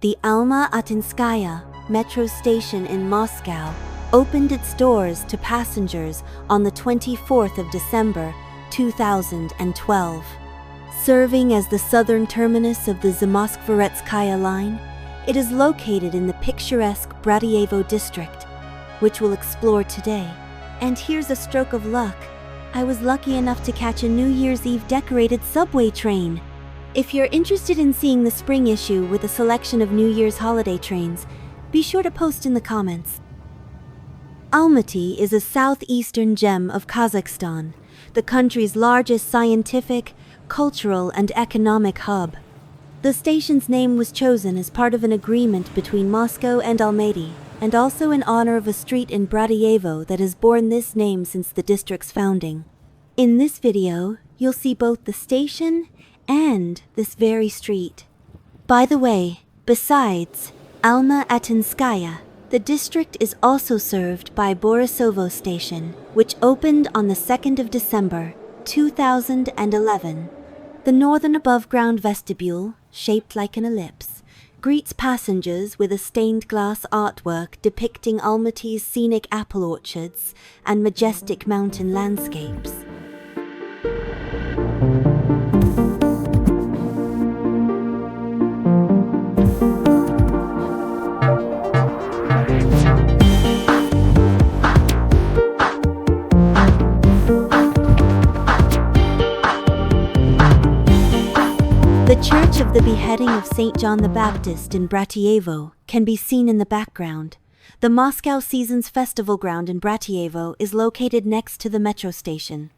The Alma-Atinskaya metro station in Moscow opened its doors to passengers on the 24th of December, 2012. Serving as the southern terminus of the Moskva line, it is located in the picturesque Brateyevo district, which we'll explore today. And here's a stroke of luck. I was lucky enough to catch a New Year's Eve decorated subway train. If you're interested in seeing the spring issue with a selection of New Year's holiday trains, be sure to post in the comments. Almaty is a southeastern gem of Kazakhstan, the country's largest scientific, cultural, and economic hub. The station's name was chosen as part of an agreement between Moscow and Almaty, and also in honor of a street in Brateyevo that has borne this name since the district's founding. In this video, you'll see both the station and this very street. By the way, besides Alma-Atinskaya, the district is also served by Borisovskye Station, which opened on the 2nd of December, 2011. The northern above-ground vestibule, shaped like an ellipse, greets passengers with a stained glass artwork depicting Almaty's scenic apple orchards and majestic mountain landscapes. The Church of the Beheading of St. John the Baptist in Brateyevo can be seen in the background. The Moscow Seasons Festival ground in Brateyevo is located next to the metro station.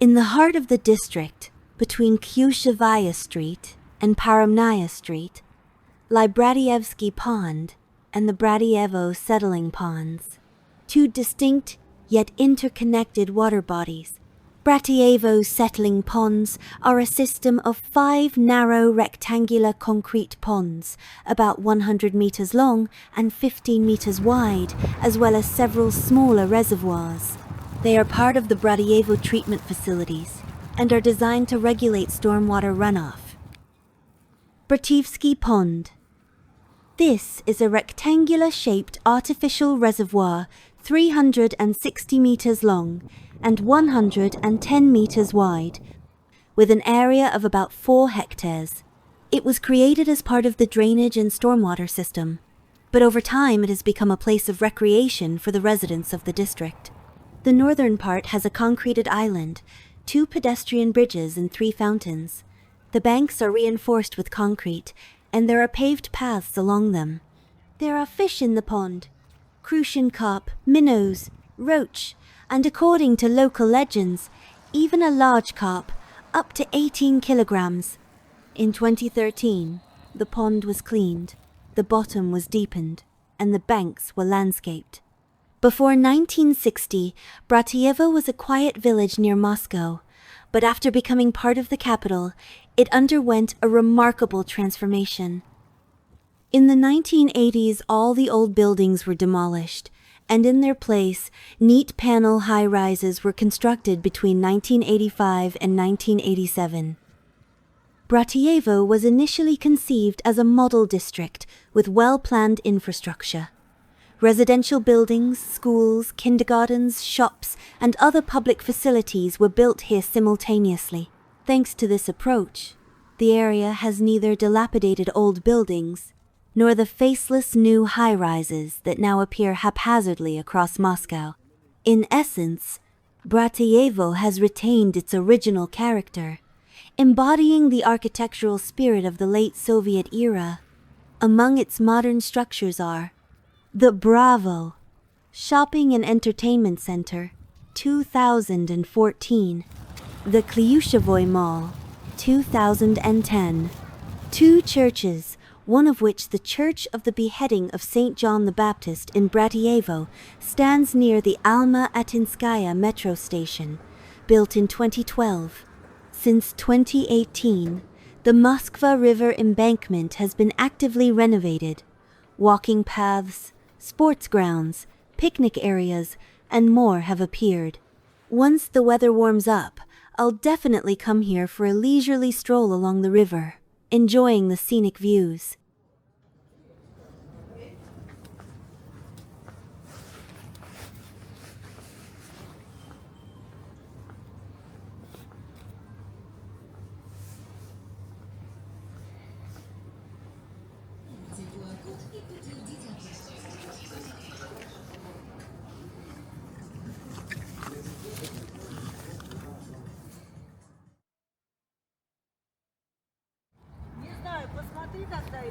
In the heart of the district, between Kyushevaya Street and Paramnaya Street, lie Brateevsky Pond and the Brateyevo settling ponds, two distinct yet interconnected water bodies. Brateyevo's settling ponds are a system of 5 narrow rectangular concrete ponds, about 100 meters long and 15 meters wide, as well as several smaller reservoirs. They are part of the Brateyevo treatment facilities and are designed to regulate stormwater runoff. Brateevsky Pond. This is a rectangular-shaped artificial reservoir 360 meters long and 110 meters wide, with an area of about 4 hectares. It was created as part of the drainage and stormwater system, but over time it has become a place of recreation for the residents of the district. The northern part has a concreted island, 2 pedestrian bridges and 3 fountains. The banks are reinforced with concrete, and there are paved paths along them. There are fish in the pond: crucian carp, minnows, roach, and according to local legends, even a large carp, up to 18 kilograms. In 2013, the pond was cleaned, the bottom was deepened, and the banks were landscaped. Before 1960, Brateyevo was a quiet village near Moscow, but after becoming part of the capital, it underwent a remarkable transformation. In the 1980s, all the old buildings were demolished, and in their place, neat panel high-rises were constructed between 1985 and 1987. Brateyevo was initially conceived as a model district with well-planned infrastructure. Residential buildings, schools, kindergartens, shops, and other public facilities were built here simultaneously. Thanks to this approach, the area has neither dilapidated old buildings nor the faceless new high-rises that now appear haphazardly across Moscow. In essence, Brateyevo has retained its original character, embodying the architectural spirit of the late Soviet era. Among its modern structures are the Bravo Shopping and Entertainment Center, 2014, the Klyushevoy Mall, 2010, 2 churches, one of which the Church of the Beheading of St. John the Baptist in Brateyevo stands near the Alma-Atinskaya metro station, built in 2012. Since 2018, the Moskva River embankment has been actively renovated. Walking paths, sports grounds, picnic areas, and more have appeared. Once the weather warms up, I'll definitely come here for a leisurely stroll along the river, enjoying the scenic views. Посмотри тогда и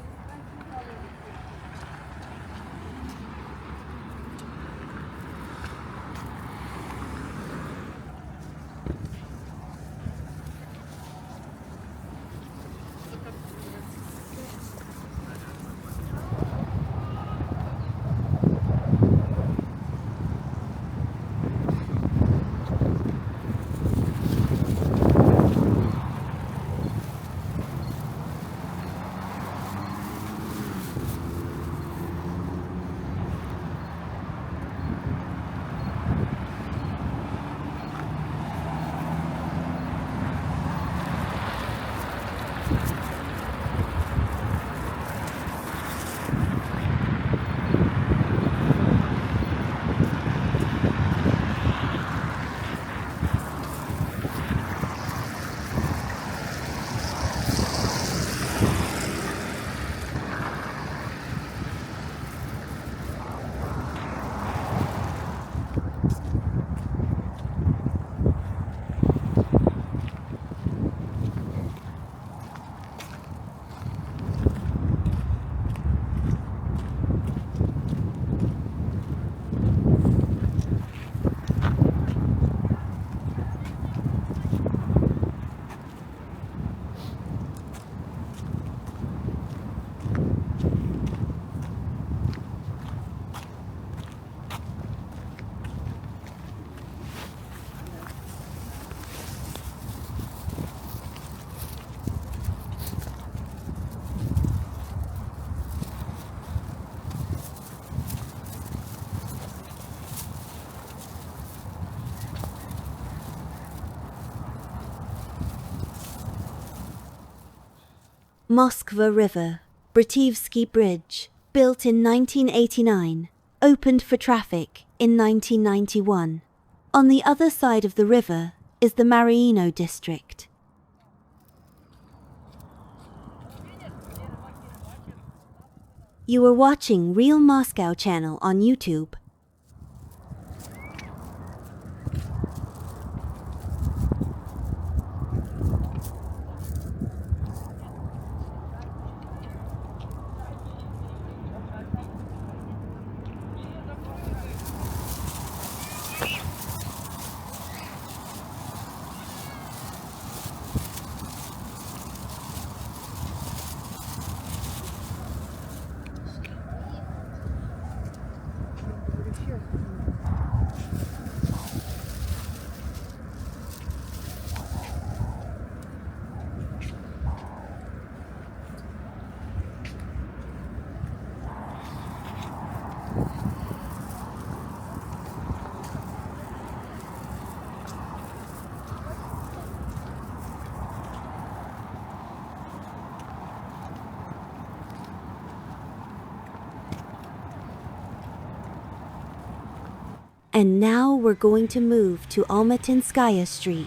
Moskva River, Brateevsky Bridge, built in 1989, opened for traffic in 1991. On the other side of the river is the Mariino district. You are watching Real Moscow channel on YouTube. And now we're going to move to Alma-Atinskaya Street.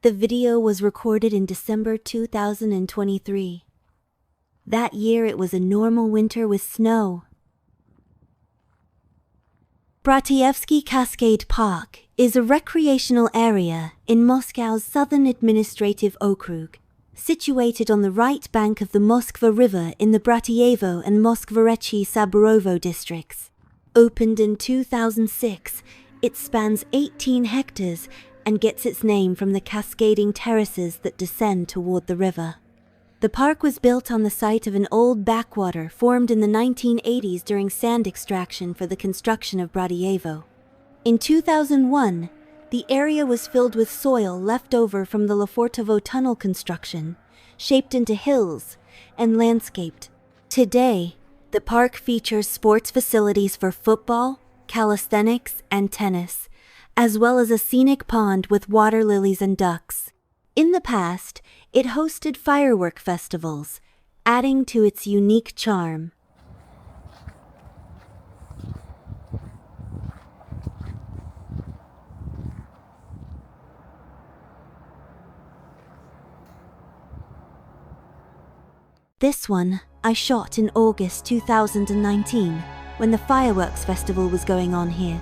The video was recorded in December 2023. That year it was a normal winter with snow. Brateyevsky Cascade Park is a recreational area in Moscow's southern administrative okrug, situated on the right bank of the Moskva River in the Brateyevo and Moskva River districts. Opened in 2006, it spans 18 hectares and gets its name from the cascading terraces that descend toward the river. The park was built on the site of an old backwater formed in the 1980s during sand extraction for the construction of Brateyevo. In 2001, the area was filled with soil left over from the Lefortovo tunnel construction, shaped into hills, and landscaped. Today, the park features sports facilities for football, calisthenics, and tennis, as well as a scenic pond with water lilies and ducks. In the past, it hosted firework festivals, adding to its unique charm. This one I shot in August 2019, when the fireworks festival was going on here.